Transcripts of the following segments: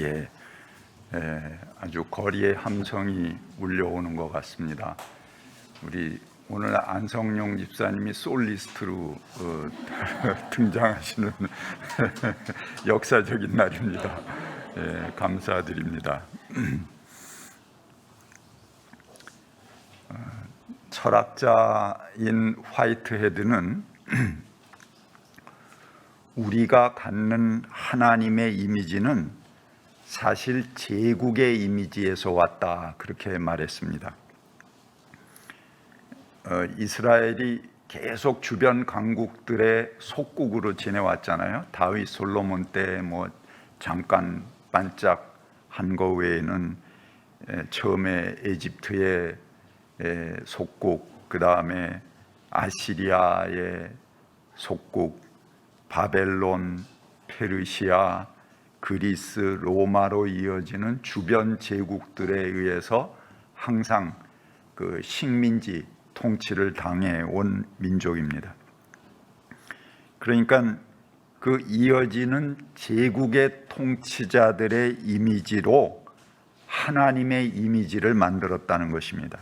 예, 아주 거리의 함성이 울려오는 것 같습니다. 우리 오늘 안성용 집사님이 솔리스트로 등장하시는 역사적인 날입니다. 예, 감사드립니다. 철학자인 화이트헤드는 우리가 갖는 하나님의 이미지는 사실 제국의 이미지에서 왔다, 그렇게 말했습니다. 이스라엘이 계속 주변 강국들의 속국으로 지내왔잖아요. 다윗, 솔로몬 때 잠깐 반짝 한 거 외에는 처음에 에집트의 속국, 그 다음에 아시리아의 속국, 바벨론, 페르시아, 그리스, 로마로 이어지는 주변 제국들에 의해서 항상 그 식민지 통치를 당해온 민족입니다. 그러니까 그 이어지는 제국의 통치자들의 이미지로 하나님의 이미지를 만들었다는 것입니다.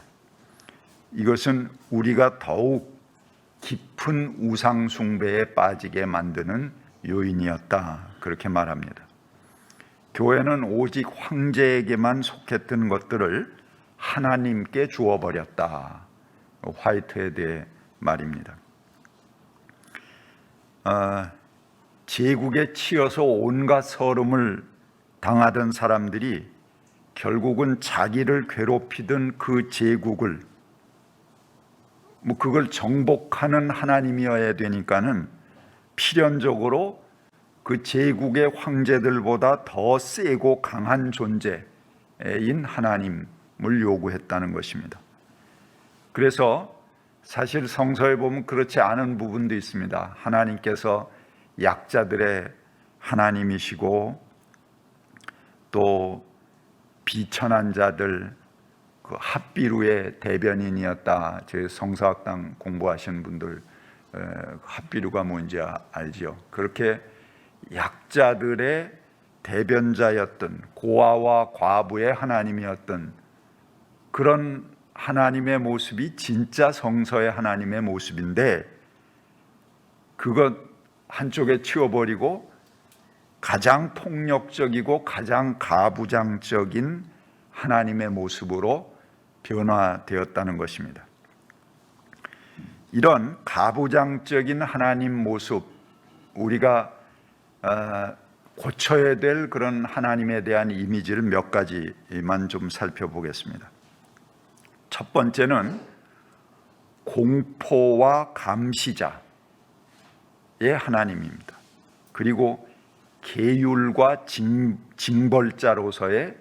이것은 우리가 더욱 깊은 우상 숭배에 빠지게 만드는 요인이었다, 그렇게 말합니다. 교회는 오직 황제에게만 속했던 것들을 하나님께 주어버렸다, 화이트헤드의 말입니다. 제국에 치여서 온갖 서름을 당하던 사람들이 결국은 자기를 괴롭히던 그 제국을 그걸 정복하는 하나님이어야 되니까는 필연적으로 그 제국의 황제들보다 더 세고 강한 존재인 하나님을 요구했다는 것입니다. 그래서 사실 성서에 보면 그렇지 않은 부분도 있습니다. 하나님께서 약자들의 하나님이시고 또 비천한 자들, 그 핫비루의 대변인이었다. 제 성서학당 공부하시는 분들 핫비루가 뭔지 알죠? 그렇게 약자들의 대변자였던, 고아와 과부의 하나님이었던 그런 하나님의 모습이 진짜 성서의 하나님의 모습인데, 그것 한쪽에 치워버리고 가장 폭력적이고 가장 가부장적인 하나님의 모습으로 변화되었다는 것입니다. 이런 가부장적인 하나님 모습, 우리가 고쳐야 될 그런 하나님에 대한 이미지를 몇 가지만 좀 살펴보겠습니다. 첫 번째는 공포와 감시자의 하나님입니다. 그리고 계율과 징벌자로서의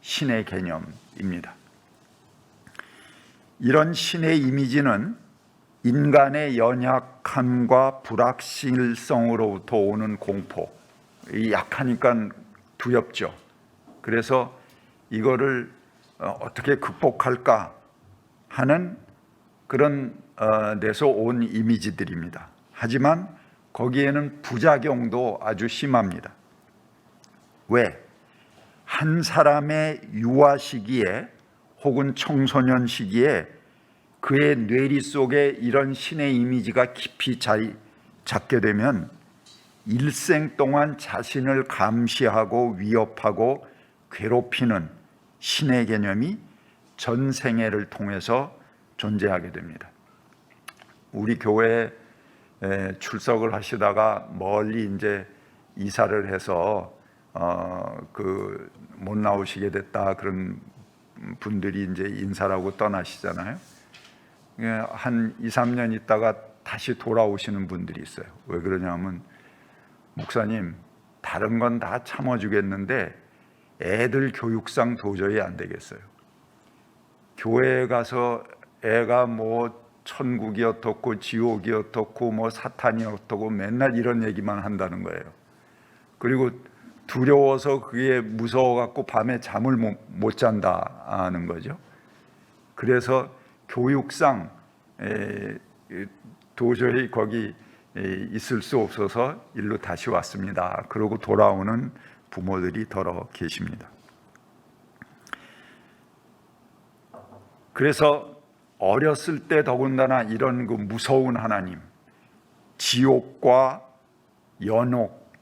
신의 개념입니다. 이런 신의 이미지는 인간의 연약함과 불확실성으로부터 오는 공포, 약하니까 두렵죠. 그래서 이거를 어떻게 극복할까 하는 그런 데서 온 이미지들입니다. 하지만 거기에는 부작용도 아주 심합니다. 왜? 한 사람의 유아 시기에 혹은 청소년 시기에 그의 뇌리 속에 이런 신의 이미지가 깊이 자리 잡게 되면 일생 동안 자신을 감시하고 위협하고 괴롭히는 신의 개념이 전 생애를 통해서 존재하게 됩니다. 우리 교회에 출석을 하시다가 멀리 이제 이사를 해서 못 나오시게 됐다, 그런 분들이 이제 인사를 하고 떠나시잖아요. 한 2, 3년 있다가 다시 돌아오시는 분들이 있어요. 왜 그러냐면, 목사님, 다른 건 다 참아주겠는데 애들 교육상 도저히 안 되겠어요. 교회에 가서 애가 천국이 어떻고 지옥이 어떻고 사탄이 어떻고 맨날 이런 얘기만 한다는 거예요. 그리고 두려워서 그게 무서워갖고 밤에 잠을 못 잔다는 거죠. 그래서 교육상 도저히 거기 있을 수 없어서 일로 다시 왔습니다. 그러고 돌아오는 부모들이 더러 계십니다. 그래서 어렸을 때 더군다나 이런 그 무서운 하나님, 지옥과 연옥,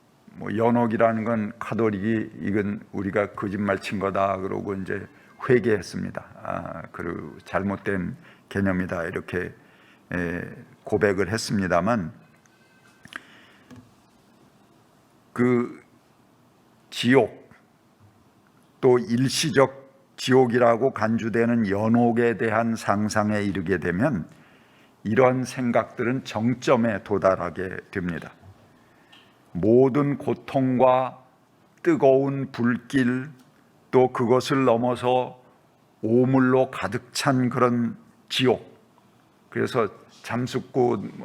연옥이라는 건 카톨릭이 이건 우리가 거짓말 친 거다 그러고 이제 회개했습니다. 그리고 잘못된 개념이다 이렇게 고백을 했습니다만, 그 지옥 또 일시적 지옥이라고 간주되는 연옥에 대한 상상에 이르게 되면 이런 생각들은 정점에 도달하게 됩니다. 모든 고통과 뜨거운 불길, 또 그것을 넘어서 오물로 가득 찬 그런 지옥. 그래서 잠수꾼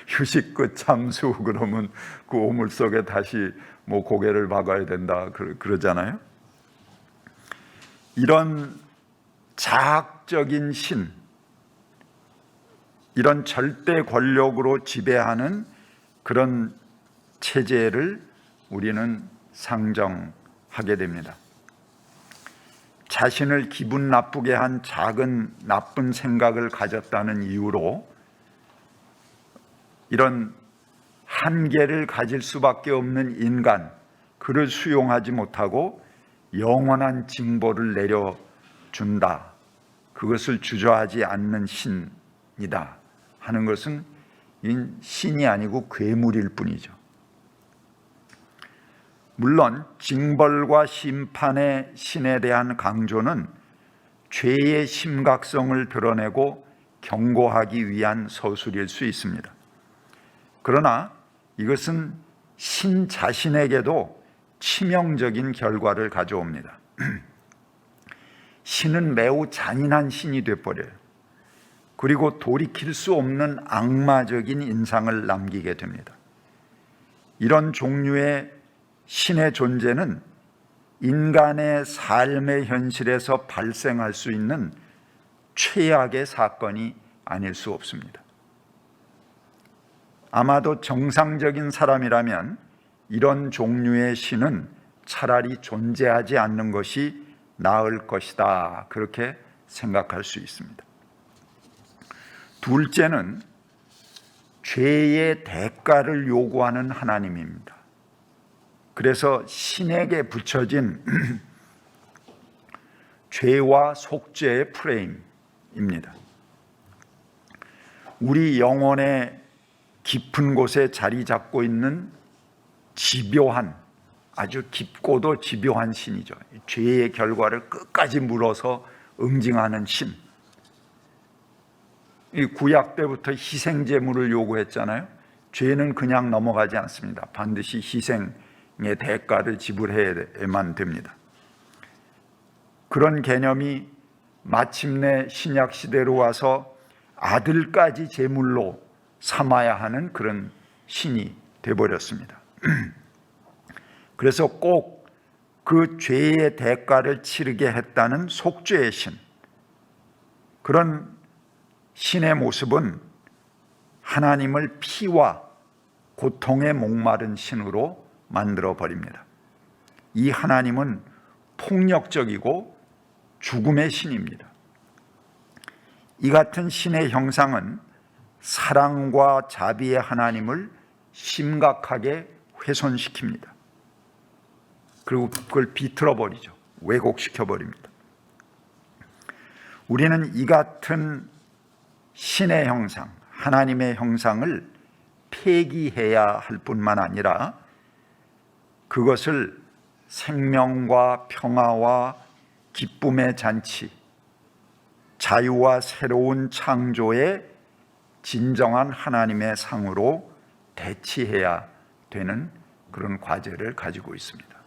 휴식 끝 잠수 그러면 그 오물 속에 다시 고개를 박아야 된다 그러잖아요. 이런 자학적인 신, 이런 절대 권력으로 지배하는 그런 체제를 우리는 상정하게 됩니다. 자신을 기분 나쁘게 한 작은 나쁜 생각을 가졌다는 이유로 이런 한계를 가질 수밖에 없는 인간, 그를 수용하지 못하고 영원한 징벌을 내려준다, 그것을 주저하지 않는 신이다 하는 것은 신이 아니고 괴물일 뿐이죠. 물론 징벌과 심판의 신에 대한 강조는 죄의 심각성을 드러내고 경고하기 위한 서술일 수 있습니다. 그러나 이것은 신 자신에게도 치명적인 결과를 가져옵니다. 신은 매우 잔인한 신이 되어버려요. 그리고 돌이킬 수 없는 악마적인 인상을 남기게 됩니다. 이런 종류의 신의 존재는 인간의 삶의 현실에서 발생할 수 있는 최악의 사건이 아닐 수 없습니다. 아마도 정상적인 사람이라면 이런 종류의 신은 차라리 존재하지 않는 것이 나을 것이다, 그렇게 생각할 수 있습니다. 둘째는 죄의 대가를 요구하는 하나님입니다. 그래서 신에게 붙여진 죄와 속죄의 프레임입니다. 우리 영혼의 깊은 곳에 자리 잡고 있는 집요한, 아주 깊고도 집요한 신이죠. 죄의 결과를 끝까지 물어서 응징하는 신. 이 구약 때부터 희생 제물을 요구했잖아요. 죄는 그냥 넘어가지 않습니다. 반드시 희생의 대가를 지불해야만 됩니다. 그런 개념이 마침내 신약 시대로 와서 아들까지 제물로 삼아야 하는 그런 신이 되어버렸습니다. 그래서 꼭 그 죄의 대가를 치르게 했다는 속죄의 신, 그런 신의 모습은 하나님을 피와 고통에 목마른 신으로 만들어 버립니다. 이 하나님은 폭력적이고 죽음의 신입니다. 이 같은 신의 형상은 사랑과 자비의 하나님을 심각하게 훼손시킵니다. 그리고 그걸 비틀어 버리죠. 왜곡시켜 버립니다. 우리는 이 같은 신의 형상, 하나님의 형상을 폐기해야 할 뿐만 아니라 그것을 생명과 평화와 기쁨의 잔치, 자유와 새로운 창조의 진정한 하나님의 상으로 대치해야 되는 그런 과제를 가지고 있습니다.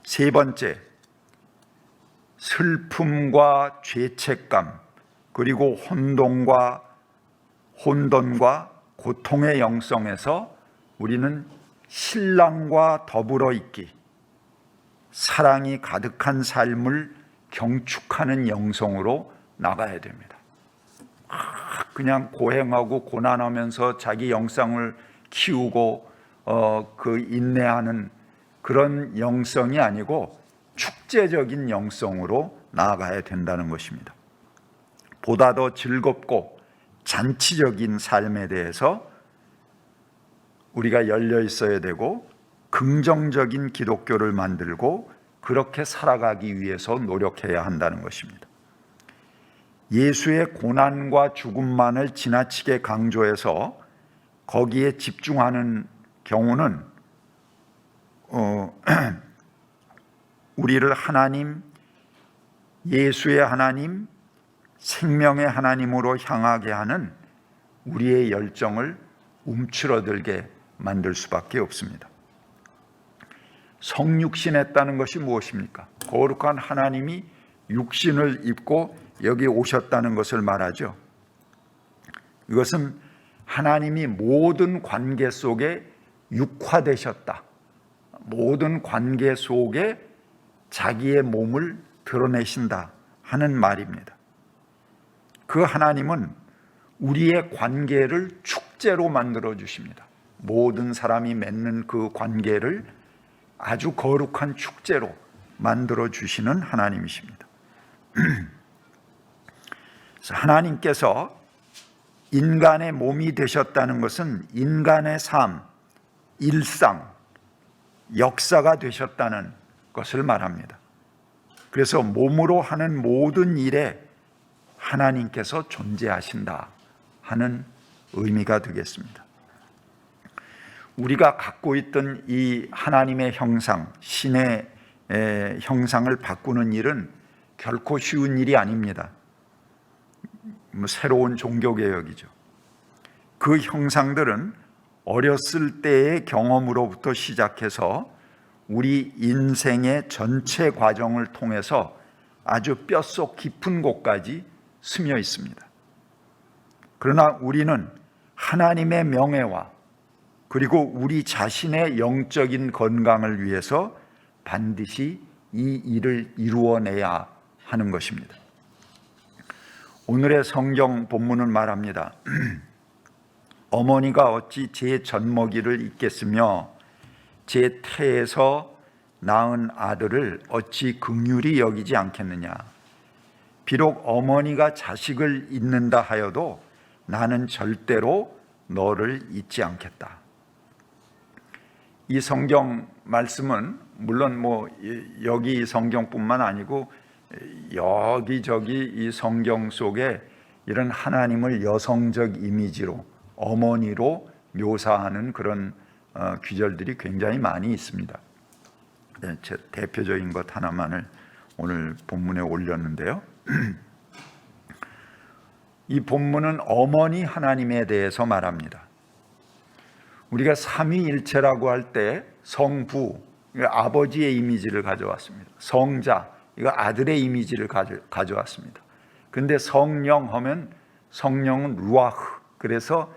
세 번째, 슬픔과 죄책감, 그리고 혼돈과 고통의 영성에서 우리는 신랑과 더불어 있기, 사랑이 가득한 삶을 경축하는 영성으로 나가야 됩니다. 그냥 고행하고 고난하면서 자기 영성을 키우고 그 인내하는 그런 영성이 아니고 축제적인 영성으로 나아가야 된다는 것입니다. 보다 더 즐겁고 잔치적인 삶에 대해서 우리가 열려 있어야 되고 긍정적인 기독교를 만들고 그렇게 살아가기 위해서 노력해야 한다는 것입니다. 예수의 고난과 죽음만을 지나치게 강조해서 거기에 집중하는 경우는 우리를 하나님, 예수의 하나님, 생명의 하나님으로 향하게 하는 우리의 열정을 움츠러들게 만들 수밖에 없습니다. 성육신했다는 것이 무엇입니까? 거룩한 하나님이 육신을 입고 여기 오셨다는 것을 말하죠. 이것은 하나님이 모든 관계 속에 육화되셨다. 모든 관계 속에 자기의 몸을 드러내신다 하는 말입니다. 그 하나님은 우리의 관계를 축제로 만들어 주십니다. 모든 사람이 맺는 그 관계를 아주 거룩한 축제로 만들어 주시는 하나님이십니다. 하나님께서 인간의 몸이 되셨다는 것은 인간의 삶, 일상, 역사가 되셨다는 것을 말합니다. 그래서 몸으로 하는 모든 일에 하나님께서 존재하신다 하는 의미가 되겠습니다. 우리가 갖고 있던 이 하나님의 형상, 신의 형상을 바꾸는 일은 결코 쉬운 일이 아닙니다. 새로운 종교개혁이죠. 그 형상들은 어렸을 때의 경험으로부터 시작해서 우리 인생의 전체 과정을 통해서 아주 뼛속 깊은 곳까지 스며 있습니다. 그러나 우리는 하나님의 명예와 그리고 우리 자신의 영적인 건강을 위해서 반드시 이 일을 이루어내야 하는 것입니다. 오늘의 성경 본문은 말합니다. 어머니가 어찌 제 젖먹이를 잊겠으며 제 태에서 낳은 아들을 어찌 긍휼히 여기지 않겠느냐. 비록 어머니가 자식을 잊는다 하여도 나는 절대로 너를 잊지 않겠다. 이 성경 말씀은 물론 여기 성경뿐만 아니고 여기저기 이 성경 속에 이런 하나님을 여성적 이미지로 어머니로 묘사하는 그런 구절들이 굉장히 많이 있습니다. 제 대표적인 것 하나만을 오늘 본문에 올렸는데요. 이 본문은 어머니 하나님에 대해서 말합니다. 우리가 삼위일체라고 할 때 성부, 아버지의 이미지를 가져왔습니다. 성자, 이거 아들의 이미지를 가져왔습니다. 그런데 성령 하면 성령은 루아흐, 그래서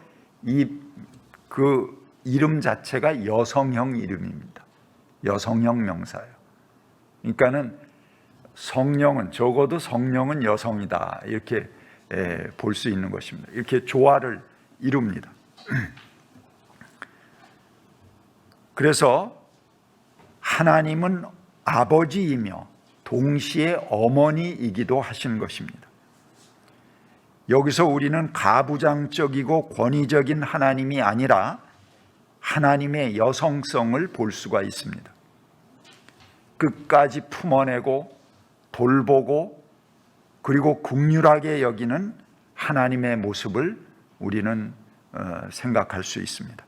그 이름 자체가 여성형 이름입니다. 여성형 명사예요. 그러니까는 성령은, 적어도 성령은 여성이다, 이렇게 볼 수 있는 것입니다. 이렇게 조화를 이룹니다. 그래서 하나님은 아버지이며 동시에 어머니이기도 하신 것입니다. 여기서 우리는 가부장적이고 권위적인 하나님이 아니라 하나님의 여성성을 볼 수가 있습니다. 끝까지 품어내고 돌보고 그리고 긍휼하게 여기는 하나님의 모습을 우리는 생각할 수 있습니다.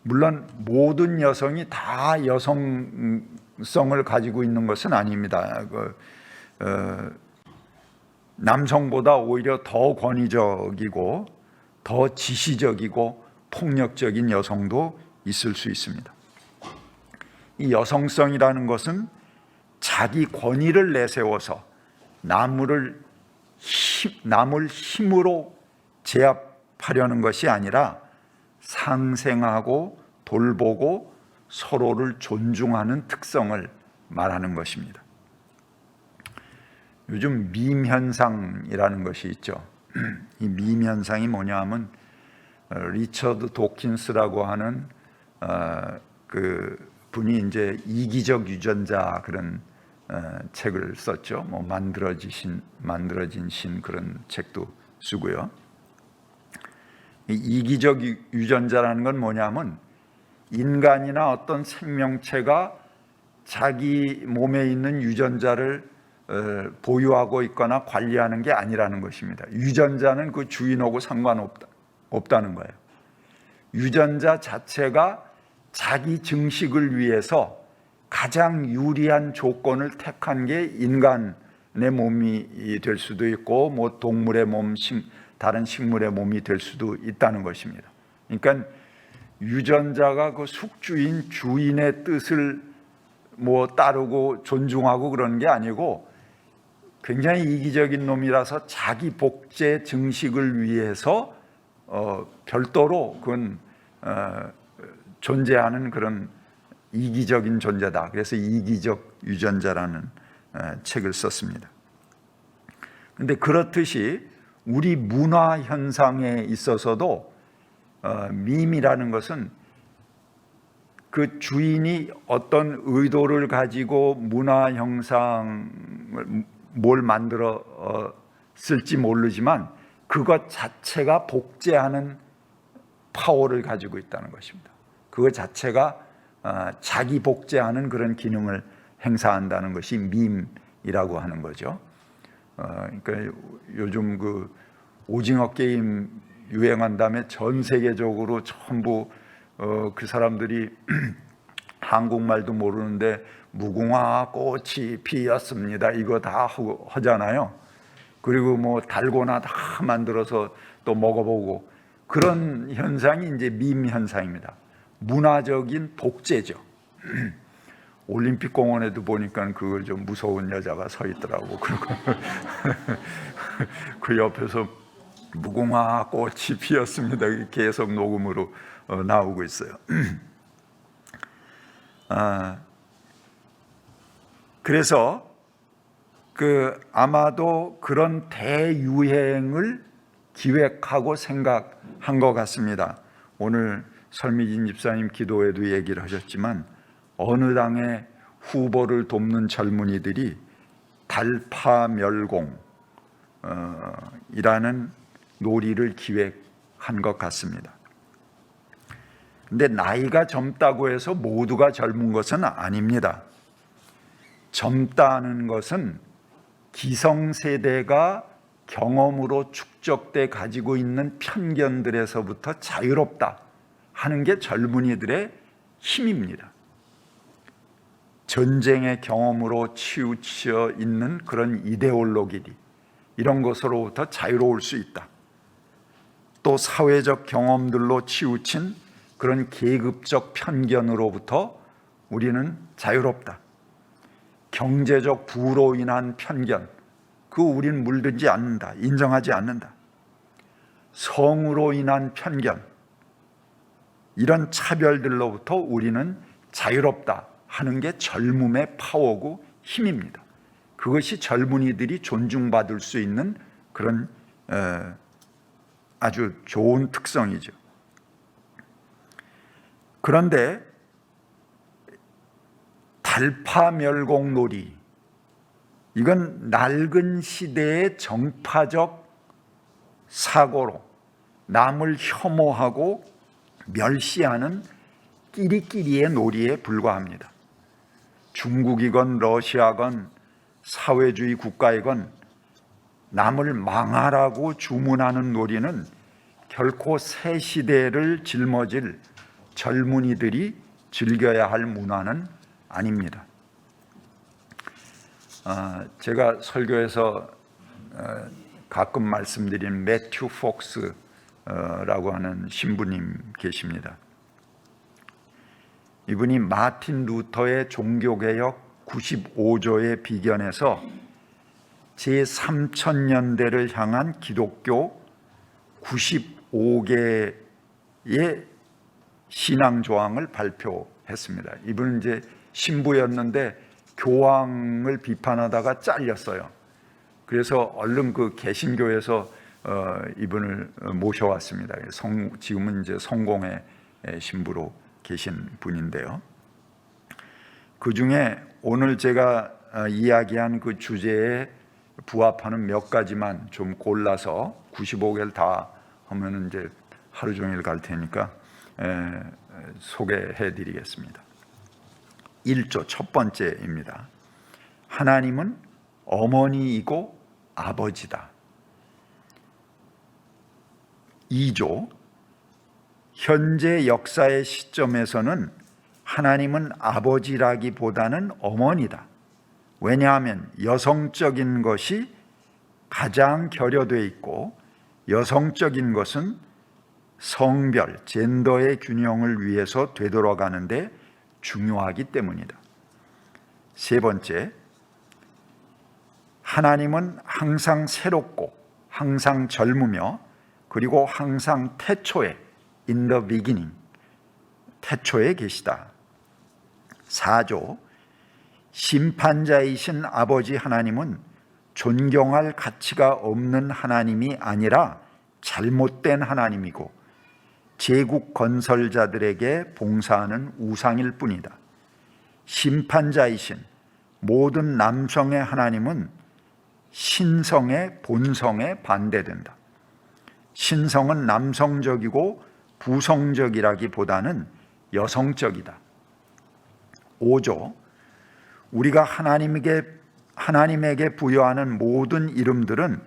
물론 모든 여성이 다 여성성을 가지고 있는 것은 아닙니다. 남성보다 오히려 더 권위적이고 더 지시적이고 폭력적인 여성도 있을 수 있습니다. 이 여성성이라는 것은 자기 권위를 내세워서 남을 힘으로 제압하려는 것이 아니라 상생하고 돌보고 서로를 존중하는 특성을 말하는 것입니다. 요즘 밈 현상이라는 것이 있죠. 이 밈 현상이 뭐냐 하면 리처드 도킨스라고 하는 그 분이 이제 이기적 유전자 그런 책을 썼죠. 뭐 만들어진 신 그런 책도 쓰고요. 이기적 유전자라는 건 뭐냐면 인간이나 어떤 생명체가 자기 몸에 있는 유전자를 보유하고 있거나 관리하는 게 아니라는 것입니다. 유전자는 그 주인하고 상관없다는 거예요. 유전자 자체가 자기 증식을 위해서 가장 유리한 조건을 택한 게 인간의 몸이 될 수도 있고 뭐 동물의 몸, 다른 식물의 몸이 될 수도 있다는 것입니다. 그러니까 유전자가 그 숙주인 주인의 뜻을 뭐 따르고 존중하고 그러는 게 아니고 굉장히 이기적인 놈이라서 자기 복제 증식을 위해서 별도로 그건 존재하는 그런 이기적인 존재다. 그래서 이기적 유전자라는 책을 썼습니다. 그런데 그렇듯이 우리 문화 현상에 있어서도 밈이라는 것은 그 주인이 어떤 의도를 가지고 문화 형상을 뭘 만들어 쓸지 모르지만 그것 자체가 복제하는 파워를 가지고 있다는 것입니다. 그것 자체가 자기 복제하는 그런 기능을 행사한다는 것이 밈이라고 하는 거죠. 그러니까 요즘 그 오징어 게임 유행한 다음에 전 세계적으로 전부 그 사람들이 한국말도 모르는데 무궁화 꽃이 피었습니다. 이거 다 하잖아요. 그리고 뭐 달고나 다 만들어서 또 먹어보고 그런 현상이 이제 밈 현상입니다. 문화적인 복제죠. 올림픽 공원에도 보니까 그걸 좀 무서운 여자가 서 있더라고. 그리고 그 옆에서 무궁화 꽃이 피었습니다. 계속 녹음으로 나오고 있어요. 그래서 아마도 그런 대유행을 기획하고 생각한 것 같습니다. 오늘 설미진 집사님 기도에도 얘기를 하셨지만 어느 당의 후보를 돕는 젊은이들이 달파멸공이라는 놀이를 기획한 것 같습니다. 근데 나이가 젊다고 해서 모두가 젊은 것은 아닙니다. 젊다는 것은 기성세대가 경험으로 축적돼 가지고 있는 편견들에서부터 자유롭다 하는 게 젊은이들의 힘입니다. 전쟁의 경험으로 치우쳐 있는 그런 이데올로기들이 이런 것으로부터 자유로울 수 있다. 또 사회적 경험들로 치우친 그런 계급적 편견으로부터 우리는 자유롭다. 경제적 부로 인한 편견, 그거 우리는 물들지 않는다. 인정하지 않는다. 성으로 인한 편견, 이런 차별들로부터 우리는 자유롭다 하는 게 젊음의 파워고 힘입니다. 그것이 젊은이들이 존중받을 수 있는 그런 아주 좋은 특성이죠. 그런데 달파멸공놀이, 이건 낡은 시대의 정파적 사고로 남을 혐오하고 멸시하는 끼리끼리의 놀이에 불과합니다. 중국이건 러시아건 사회주의 국가이건 남을 망하라고 주문하는 놀이는 결코 새 시대를 짊어질 젊은이들이 즐겨야 할 문화는 아닙니다. 제가 설교에서 가끔 말씀드린 매튜 폭스라고 하는 신부님 계십니다. 이분이 마틴 루터의 종교개혁 95조의 비견에서 제3000년대를 향한 기독교 95개의 신앙 조항을 발표했습니다. 이분은 이제 신부였는데 교황을 비판하다가 잘렸어요. 그래서 얼른 그 개신교에서 이분을 모셔왔습니다. 지금은 이제 성공의 신부로 계신 분인데요. 그 중에 오늘 제가 이야기한 그 주제에 부합하는 몇 가지만 좀 골라서 95개를 다 하면 이제 하루 종일 갈 테니까 소개해 드리겠습니다. 1조 첫 번째입니다. 하나님은 어머니이고 아버지다. 2조 현재 역사의 시점에서는 하나님은 아버지라기보다는 어머니다. 왜냐하면 여성적인 것이 가장 결여되어 있고 여성적인 것은 성별, 젠더의 균형을 위해서 되돌아가는데 중요하기 때문이다. 세 번째, 하나님은 항상 새롭고 항상 젊으며 그리고 항상 태초에 in the beginning, 태초에 계시다. 4조, 심판자이신 아버지 하나님은 존경할 가치가 없는 하나님이 아니라 잘못된 하나님이고 제국 건설자들에게 봉사하는 우상일 뿐이다. 심판자이신 모든 남성의 하나님은 신성의 본성에 반대된다. 신성은 남성적이고 부성적이라기보다는 여성적이다. 5조, 우리가 하나님에게 부여하는 모든 이름들은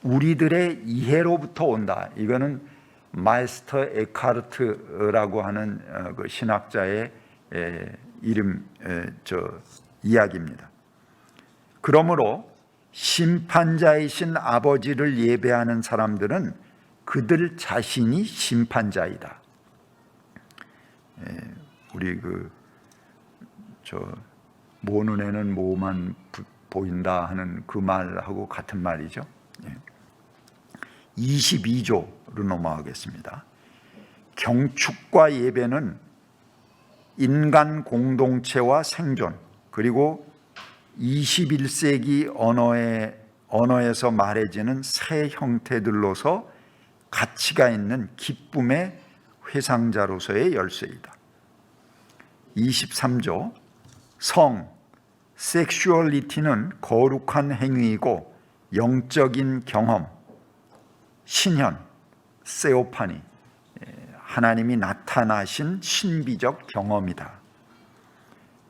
우리들의 이해로부터 온다. 이거는 마이스터 에카르트라고 하는 그 신학자의 이야기입니다. 그러므로 심판자이신 아버지를 예배하는 사람들은 그들 자신이 심판자이다. 우리 모 눈에는 모만 보인다 하는 그 말하고 같은 말이죠. 22조로 넘어가겠습니다. 경축과 예배는 인간 공동체와 생존, 그리고 21세기 언어에서 말해지는 새 형태들로서 가치가 있는 기쁨의 회상자로서의 열쇠이다. 23조, 섹슈얼리티는 거룩한 행위이고 영적인 경험, 신현, 세오파니, 하나님이 나타나신 신비적 경험이다.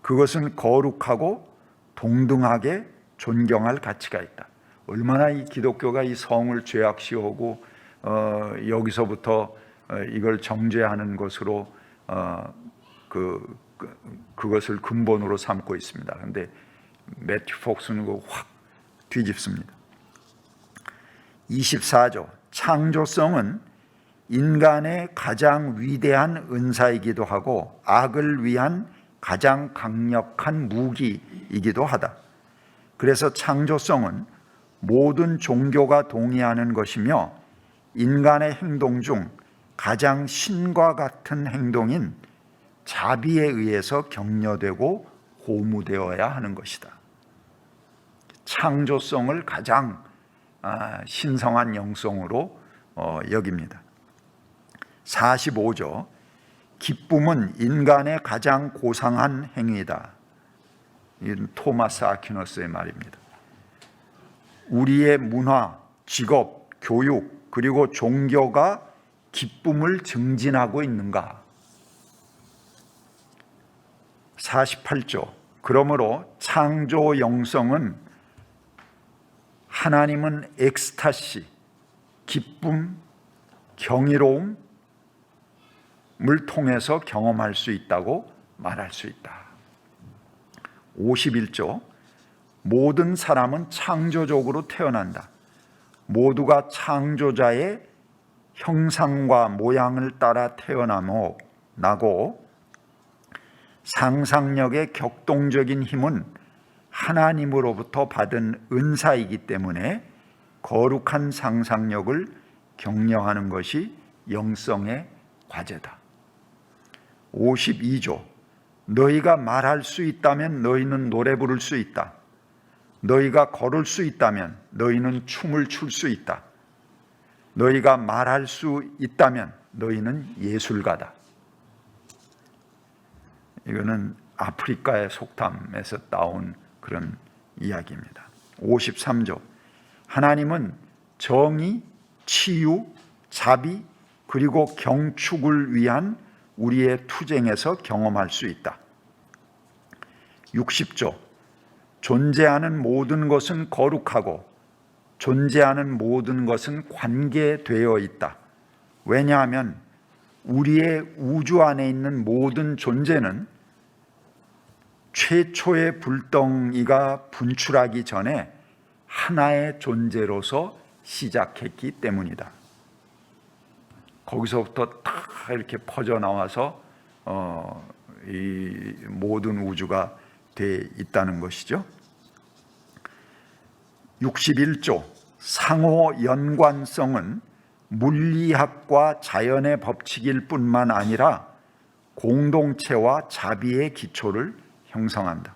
그것은 거룩하고 동등하게 존경할 가치가 있다. 얼마나 이 기독교가 이 성을 죄악시하고 여기서부터 이걸 정죄하는 것으로 그것을 근본으로 삼고 있습니다. 그런데 매튜 폭스는 그거 확 뒤집습니다. 24조, 창조성은 인간의 가장 위대한 은사이기도 하고 악을 위한 가장 강력한 무기이기도 하다. 그래서 창조성은 모든 종교가 동의하는 것이며 인간의 행동 중 가장 신과 같은 행동인 자비에 의해서 격려되고 고무되어야 하는 것이다. 창조성을 가장 신성한 영성으로 여깁니다. 45조, 기쁨은 인간의 가장 고상한 행위다. 이건 토마스 아퀴너스의 말입니다. 우리의 문화, 직업, 교육, 그리고 종교가 기쁨을 증진하고 있는가? 48조, 그러므로 창조 영성은 하나님은 엑스타시, 기쁨, 경이로움을 통해서 경험할 수 있다고 말할 수 있다. 51조, 모든 사람은 창조적으로 태어난다. 모두가 창조자의 형상과 모양을 따라 태어나고 상상력의 격동적인 힘은 하나님으로부터 받은 은사이기 때문에 거룩한 상상력을 격려하는 것이 영성의 과제다. 52조, 너희가 말할 수 있다면 너희는 노래 부를 수 있다. 너희가 걸을 수 있다면 너희는 춤을 출 수 있다. 너희가 말할 수 있다면 너희는 예술가다. 이거는 아프리카의 속담에서 나온 그런 이야기입니다. 53조. 하나님은 정의, 치유, 자비 그리고 경축을 위한 우리의 투쟁에서 경험할 수 있다. 60조. 존재하는 모든 것은 거룩하고 존재하는 모든 것은 관계되어 있다. 왜냐하면 우리의 우주 안에 있는 모든 존재는 최초의 불덩이가 분출하기 전에 하나의 존재로서 시작했기 때문이다. 거기서부터 다 이렇게 퍼져 나와서 이 모든 우주가 돼 있다는 것이죠. 61조. 상호 연관성은 물리학과 자연의 법칙일 뿐만 아니라 공동체와 자비의 기초를 형성한다.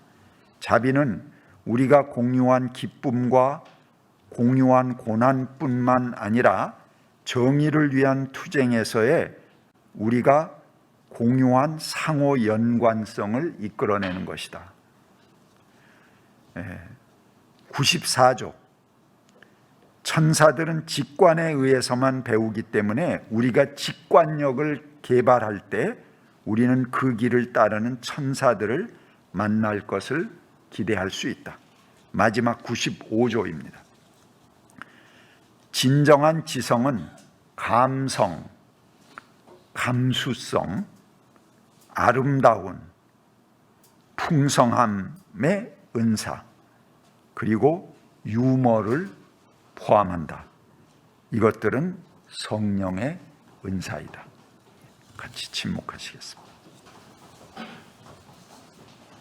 자비는 우리가 공유한 기쁨과 공유한 고난뿐만 아니라 정의를 위한 투쟁에서의 우리가 공유한 상호 연관성을 이끌어내는 것이다. 94조. 천사들은 직관에 의해서만 배우기 때문에 우리가 직관력을 개발할 때 우리는 그 길을 따르는 천사들을 만날 것을 기대할 수 있다. 마지막 95조입니다. 진정한 지성은 감성, 감수성, 아름다운, 풍성함의 은사, 그리고 유머를 포함한다. 이것들은 성령의 은사이다. 같이 침묵하시겠습니다.